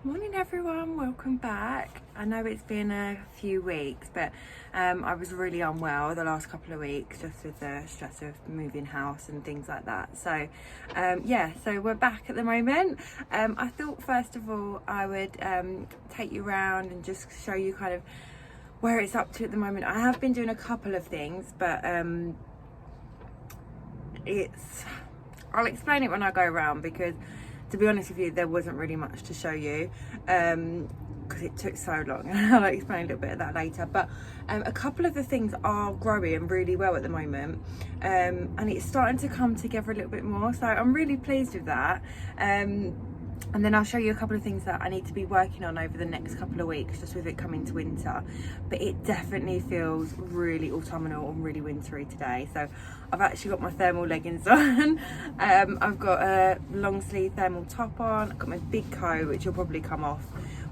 Morning everyone, welcome back. I know it's been a few weeks, but I was really unwell the last couple of weeks just with the stress of moving house and things like that. So so we're back at the moment. I thought first of all I would take you around and just show you kind of where it's up to at the moment. I have been doing a couple of things, but I'll explain it when I go around, because to be honest with you, there wasn't really much to show you because it took so long. I'll explain a little bit of that later. But a couple of the things are growing really well at the moment, and it's starting to come together a little bit more. So I'm really pleased with that. And then I'll show you a couple of things that I need to be working on over the next couple of weeks, just with it coming to winter. But it definitely feels really autumnal and really wintry today. So I've actually got my thermal leggings on. I've got a long sleeve thermal top on. I've got my big coat, which will probably come off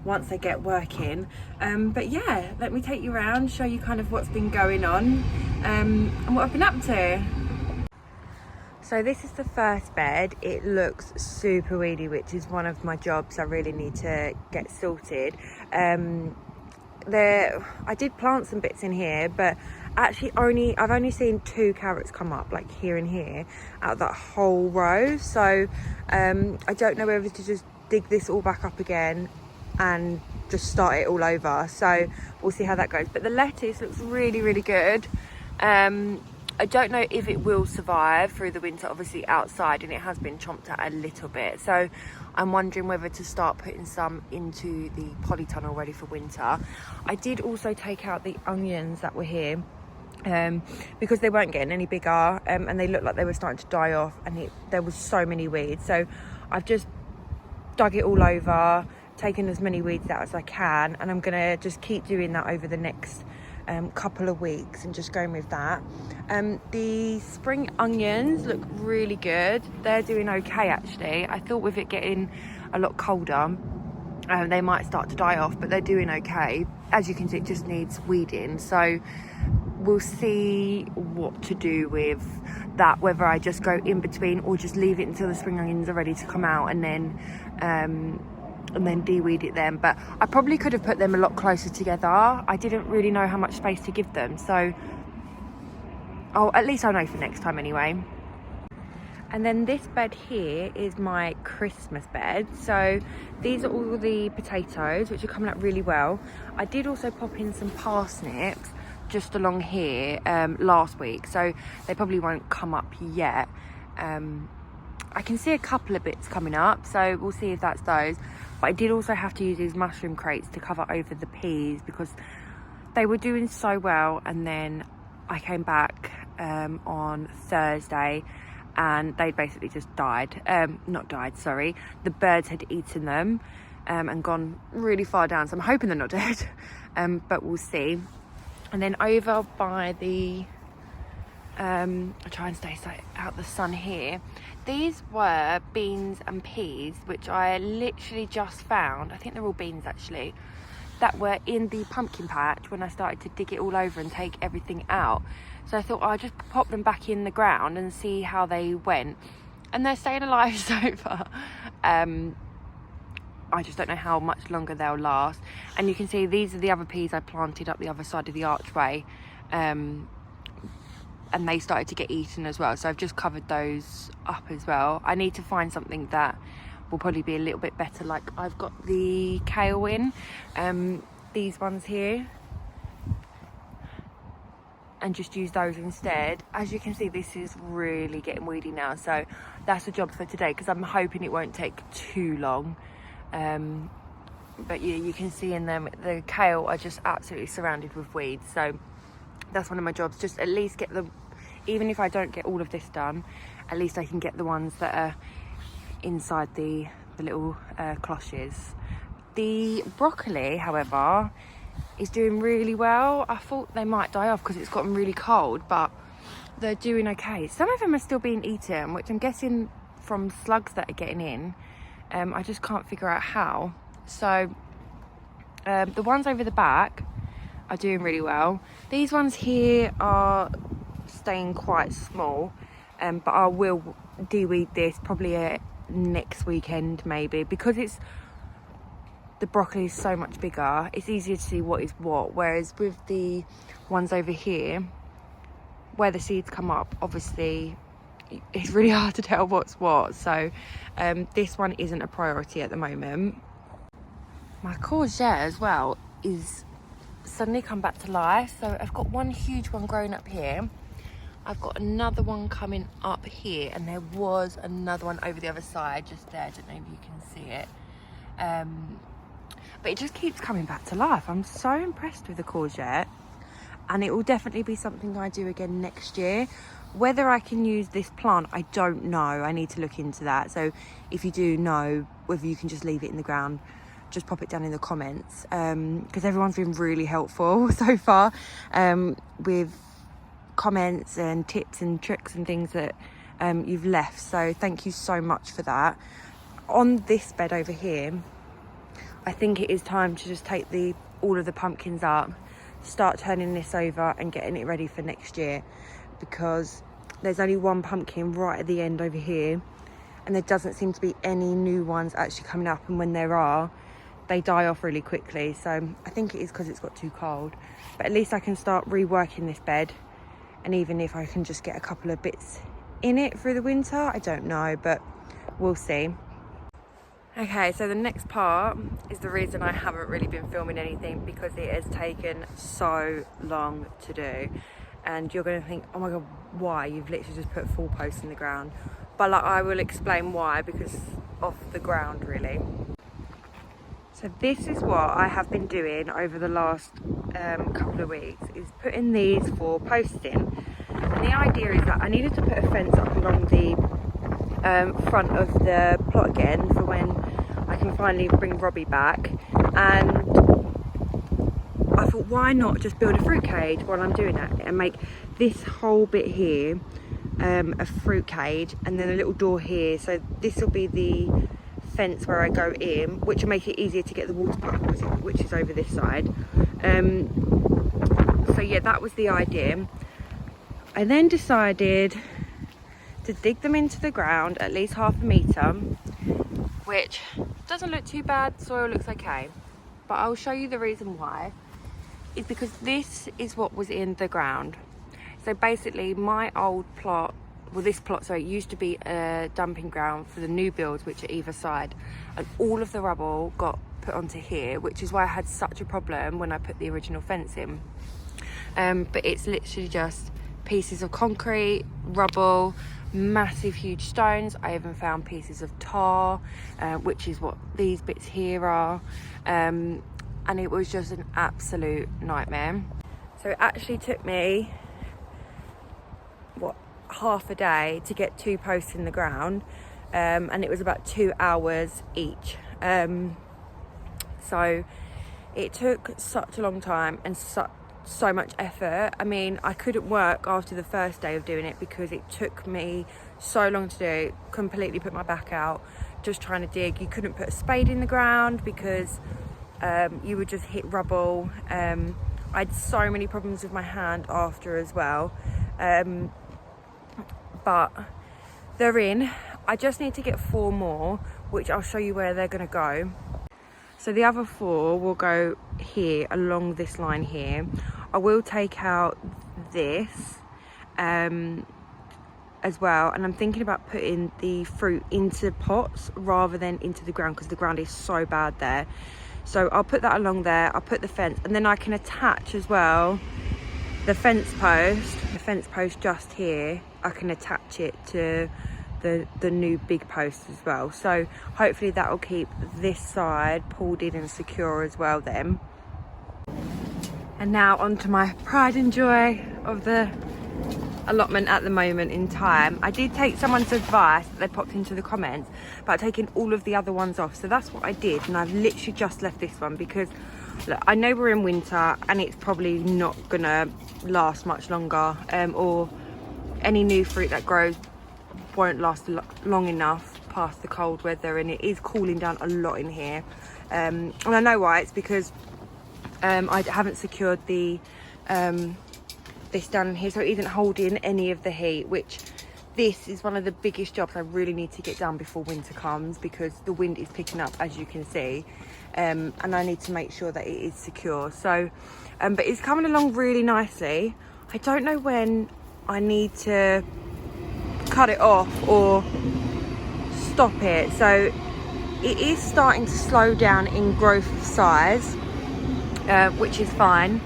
once I get working. But yeah, let me take you around, show you kind of what's been going on and what I've been up to. So this is the first bed. It looks super weedy, which is one of my jobs I really need to get sorted. I did plant some bits in here, but actually I've only seen 2 carrots come up, like here and here, out of that whole row. So I don't know whether to just dig this all back up again and just start it all over. So we'll see how that goes. But the lettuce looks really, really good. I don't know if it will survive through the winter, obviously outside, and it has been chomped at a little bit. So I'm wondering whether to start putting some into the polytunnel ready for winter. I did also take out the onions that were here because they weren't getting any bigger, and they looked like they were starting to die off, and there was so many weeds. So I've just dug it all over, taken as many weeds out as I can, and I'm gonna just keep doing that over the next couple of weeks and just going with that. The spring onions look really good. They're doing okay actually. I thought with it getting a lot colder they might start to die off, but they're doing okay. As you can see, it just needs weeding, so we'll see what to do with that, whether I just go in between or just leave it until the spring onions are ready to come out and then de-weed it then. But I probably could have put them a lot closer together. I didn't really know how much space to give them, so at least I'll know for next time anyway. And then this bed here is my Christmas bed. So these are all the potatoes, which are coming up really well. I did also pop in some parsnips just along here last week, so they probably won't come up yet. I can see a couple of bits coming up, so we'll see if that's those. But I did also have to use these mushroom crates to cover over the peas because they were doing so well. And then I came back on Thursday and they basically just died. Not died, sorry. The birds had eaten them and gone really far down. So I'm hoping they're not dead, but we'll see. And then over by the, I'll try and stay out the sun here. These were beans and peas, which I literally just found. I think they're all beans actually, that were in the pumpkin patch when I started to dig it all over and take everything out. So I thought I'll just pop them back in the ground and see how they went. And they're staying alive so far. I just don't know how much longer they'll last. And you can see these are the other peas I planted up the other side of the archway. And they started to get eaten as well, so I've just covered those up as well. I need to find something that will probably be a little bit better, like I've got the kale in, these ones here, and just use those instead. As you can see, this is really getting weedy now, so that's the job for today, because I'm hoping it won't take too long. But yeah, you can see in them, the kale are just absolutely surrounded with weeds, so that's one of my jobs, just at least get the, even if I don't get all of this done, at least I can get the ones that are inside the little cloches. The broccoli, however, is doing really well. I thought they might die off because it's gotten really cold, but they're doing okay. Some of them are still being eaten, which I'm guessing from slugs that are getting in. I just can't figure out how. So the ones over the back are doing really well. These ones here are staying quite small, but I will de-weed this probably next weekend maybe, because the broccoli is so much bigger, it's easier to see what is what, whereas with the ones over here where the seeds come up, obviously it's really hard to tell what's what. So this one isn't a priority at the moment. My courgette as well is suddenly come back to life. So I've got one huge one growing up here, I've got another one coming up here, and there was another one over the other side just there. I don't know if you can see it, but it just keeps coming back to life. I'm so impressed with the courgette, and it will definitely be something I do again next year. Whether I can use this plant, I don't know. I need to look into that. So if you do know whether you can just leave it in the ground, just pop it down in the comments, because everyone's been really helpful so far with comments and tips and tricks and things that you've left. So thank you so much for that. On this bed over here, I think it is time to just take all of the pumpkins up, start turning this over and getting it ready for next year, because there's only one pumpkin right at the end over here, and there doesn't seem to be any new ones actually coming up, and when there are, they die off really quickly. So I think it is because it's got too cold, but at least I can start reworking this bed. And even if I can just get a couple of bits in it through the winter, I don't know, but we'll see. Okay, so the next part is the reason I haven't really been filming anything, because it has taken so long to do. And you're going to think, oh my god, why? You've literally just put 4 posts in the ground. But like, I will explain why, because of the ground really. So this is what I have been doing over the last couple of weeks, is putting these 4 posts in. And the idea is that I needed to put a fence up along the front of the plot again for when I can finally bring Robbie back. And I thought, why not just build a fruit cage while I'm doing that, and make this whole bit here a fruit cage, and then a little door here. So this will be the fence where I go in, which will make it easier to get the water pump, which is over this side. So yeah, that was the idea. I then decided to dig them into the ground at least 1/2 meter, which doesn't look too bad. Soil looks okay, but I'll show you the reason why. It's because this is what was in the ground. So basically my old plot, well, this plot, sorry, used to be a dumping ground for the new builds, which are either side, and all of the rubble got put onto here, which is why I had such a problem when I put the original fence in. But it's literally just pieces of concrete, rubble, massive huge stones. I even found pieces of tar, which is what these bits here are, and it was just an absolute nightmare. So it actually took me, what, 1/2 a day to get 2 posts in the ground, and it was about 2 hours each. So it took such a long time and so much effort. I mean, I couldn't work after the first day of doing it because it took me so long to do. Completely put my back out just trying to dig. You couldn't put a spade in the ground because you would just hit rubble. I had so many problems with my hand after as well, but they're in. I just need to get 4 more, which I'll show you where they're going to go. So the other 4 will go here along this line here. I will take out this as well, and I'm thinking about putting the fruit into pots rather than into the ground because the ground is so bad there. So I'll put that along there. I'll put the fence, and then I can attach as well the fence post just here. I can attach it to the new big post as well. So hopefully that will keep this side pulled in and secure as well then. And now on to my pride and joy of the allotment at the moment in time. I did take someone's advice that they popped into the comments about taking all of the other ones off, so that's what I did, and I've literally just left this one because look, I know we're in winter and it's probably not gonna last much longer, or any new fruit that grows won't last long enough past the cold weather, and it is cooling down a lot in here, and I know why. It's because I haven't secured the this down in here, so it isn't holding any of the heat, which this is one of the biggest jobs I really need to get done before winter comes, because the wind is picking up, as you can see, and I need to make sure that it is secure. So but it's coming along really nicely. I don't know when I need to cut it off or stop it. So it is starting to slow down in growth of size, which is fine,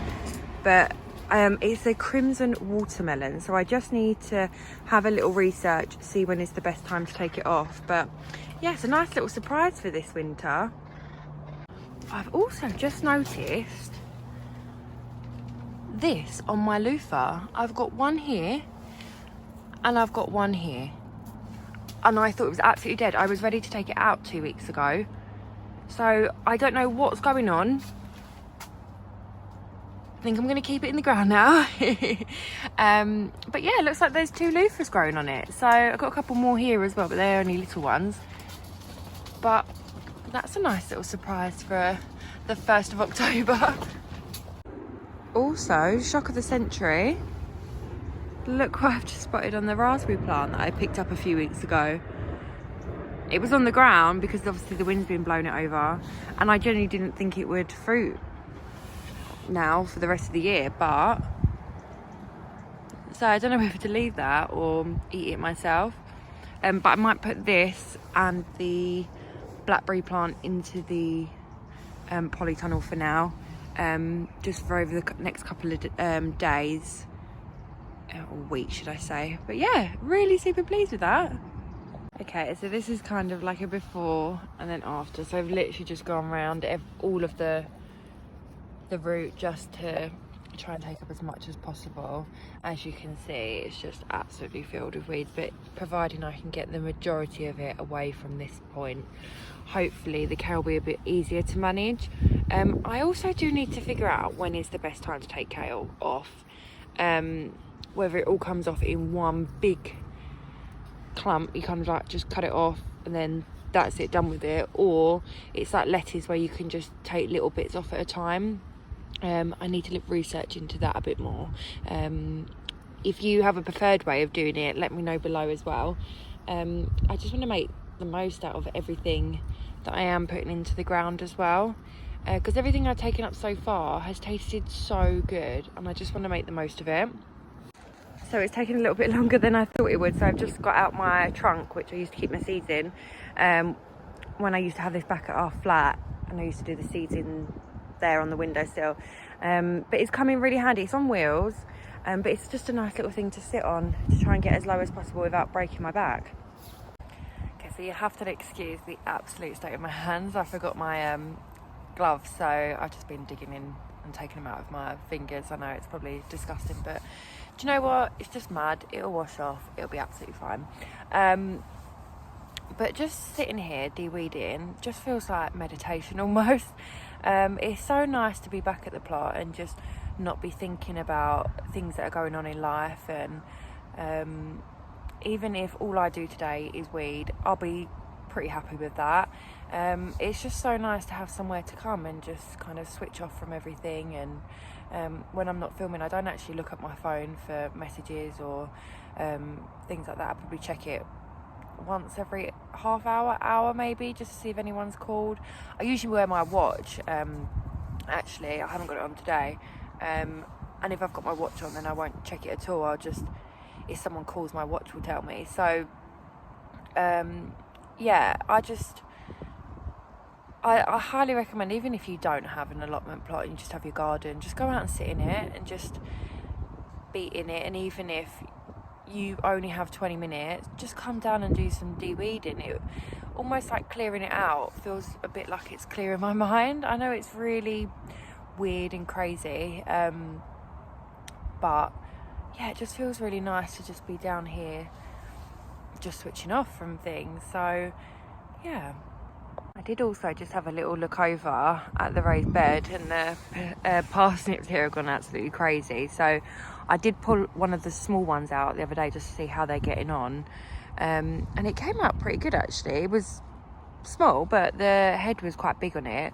but it's a crimson watermelon, so I just need to have a little research, see when is the best time to take it off. But yeah, it's a nice little surprise for this winter. I've also just noticed this on my loofah. I've got one here and I've got one here, and I thought it was absolutely dead. I was ready to take it out 2 weeks ago, so I don't know what's going on. I think I'm going to keep it in the ground now. But yeah, it looks like there's 2 loofahs growing on it. So I've got a couple more here as well, but they're only little ones. But that's a nice little surprise for the 1st of October. Also, shock of the century. Look what I've just spotted on the raspberry plant that I picked up a few weeks ago. It was on the ground because obviously the wind's been blowing it over, and I generally didn't think it would fruit now for the rest of the year, but so I don't know whether to leave that or eat it myself, but I might put this and the blackberry plant into the polytunnel for now, just for over the next couple of days, or weeks should I say. But yeah, really super pleased with that. Okay, so this is kind of like a before and then after. So I've literally just gone around all of the route just to try and take up as much as possible. As you can see, it's just absolutely filled with weeds, but providing I can get the majority of it away from this point, hopefully the kale will be a bit easier to manage. I also do need to figure out when is the best time to take kale off, whether it all comes off in one big clump, you kind of like just cut it off and then that's it, done with it, or it's like lettuce where you can just take little bits off at a time. I need to research into that a bit more. If you have a preferred way of doing it, let me know below as well. I just want to make the most out of everything that I am putting into the ground as well, because everything I've taken up so far has tasted so good, and I just want to make the most of it. So it's taken a little bit longer than I thought it would. So I've just got out my trunk, which I used to keep my seeds in, when I used to have this back at our flat, and I used to do the seeds in there on the windowsill. But it's coming really handy. It's on wheels, but it's just a nice little thing to sit on to try and get as low as possible without breaking my back. Okay, so you have to excuse the absolute state of my hands. I forgot my gloves, so I've just been digging in and taking them out of my fingers. I know it's probably disgusting, but do you know what? It's just mud. It'll wash off. It'll be absolutely fine. But just sitting here de-weeding just feels like meditation almost. It's so nice to be back at the plot and just not be thinking about things that are going on in life, and even if all I do today is weed, I'll be pretty happy with that. It's just so nice to have somewhere to come and just kind of switch off from everything. And when I'm not filming, I don't actually look at my phone for messages or things like that. I probably check it once every half hour maybe, just to see if anyone's called. I usually wear my watch. Actually, I haven't got it on today, and if I've got my watch on, then I won't check it at all. I'll just, if someone calls, my watch will tell me. So yeah, I highly recommend, even if you don't have an allotment plot and you just have your garden, just go out and sit in it and just be in it. And even if you only have 20 minutes, just come down and do some de-weeding. It almost like clearing it out feels a bit like it's clearing my mind. I know it's really weird and crazy, but yeah, it just feels really nice to just be down here just switching off from things. So yeah, I did also just have a little look over at the raised bed, and the parsnips here have gone absolutely crazy. So I did pull one of the small ones out the other day just to see how they're getting on, and it came out pretty good actually. It was small, but the head was quite big on it.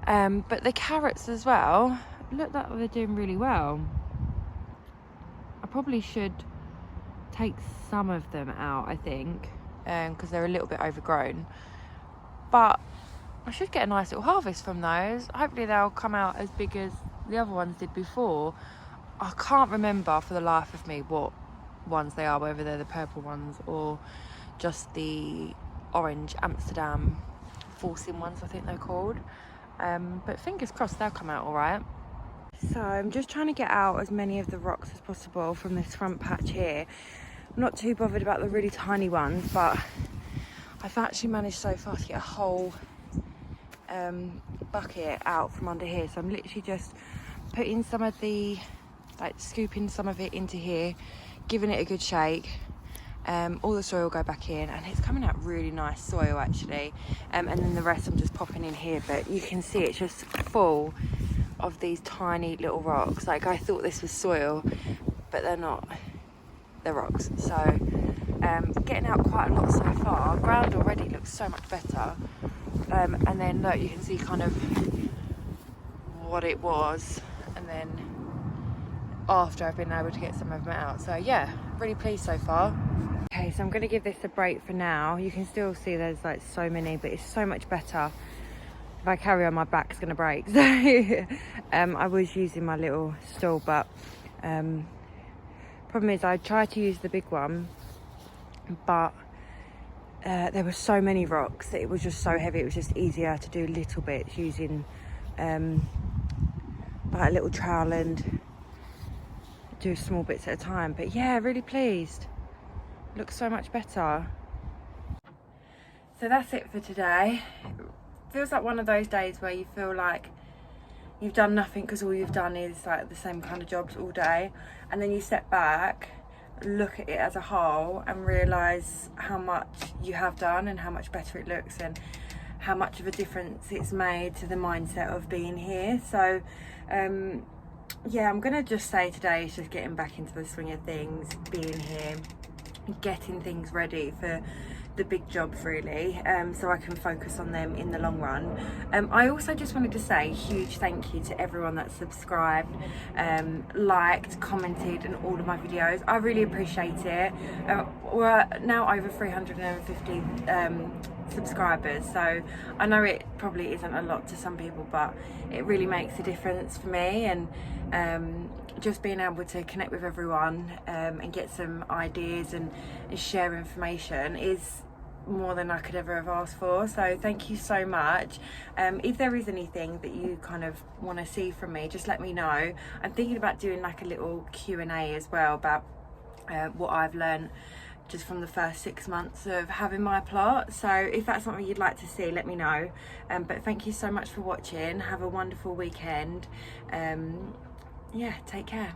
But the carrots as well, look like they're doing really well. I probably should take some of them out, I think, because they're a little bit overgrown. But I should get a nice little harvest from those. Hopefully they'll come out as big as the other ones did before. I can't remember for the life of me what ones they are, whether they're the purple ones or just the orange Amsterdam forcing ones, I think they're called. But fingers crossed they'll come out all right. So I'm just trying to get out as many of the rocks as possible from this front patch here. I'm not too bothered about the really tiny ones, but I've actually managed so far to get a whole bucket out from under here. So I'm literally just putting some of the, like scooping some of it into here, giving it a good shake. All the soil will go back in, and it's coming out really nice soil actually. And then the rest I'm just popping in here, but you can see it's just full of these tiny little rocks. Like, I thought this was soil, but they're not, they're rocks. So getting out quite a lot so far. Ground already looks so much better. And then look, you can see kind of what it was, and then after I've been able to get some of them out. So yeah, really pleased so far. Okay, so I'm going to give this a break for now. You can still see there's like so many, but it's so much better. If I carry on, my back's going to break. So I was using my little stool, but problem is I tried to use the big one, but there were so many rocks that it was just so heavy. It was just easier to do little bits using like a little trowel and do small bits at a time. But yeah, really pleased. Looks so much better. So that's it for today. Feels like one of those days where you feel like you've done nothing because all you've done is like the same kind of jobs all day, and then you step back, look at it as a whole, and realise how much you have done and how much better it looks, and how much of a difference it's made to the mindset of being here. So yeah, I'm gonna just say today is just getting back into the swing of things, being here, getting things ready for the big jobs really, so I can focus on them in the long run. I also just wanted to say a huge thank you to everyone that subscribed, liked, commented on all of my videos. I really appreciate it. We're now over 350 subscribers, so I know it probably isn't a lot to some people, but it really makes a difference for me. And just being able to connect with everyone and get some ideas and share information is more than I could ever have asked for. So thank you so much. If there is anything that you kind of want to see from me, just let me know. I'm thinking about doing like a little Q&A as well about what I've learned just from the first 6 months of having my plot. So if that's something you'd like to see, let me know. But thank you so much for watching. Have a wonderful weekend. Yeah, take care.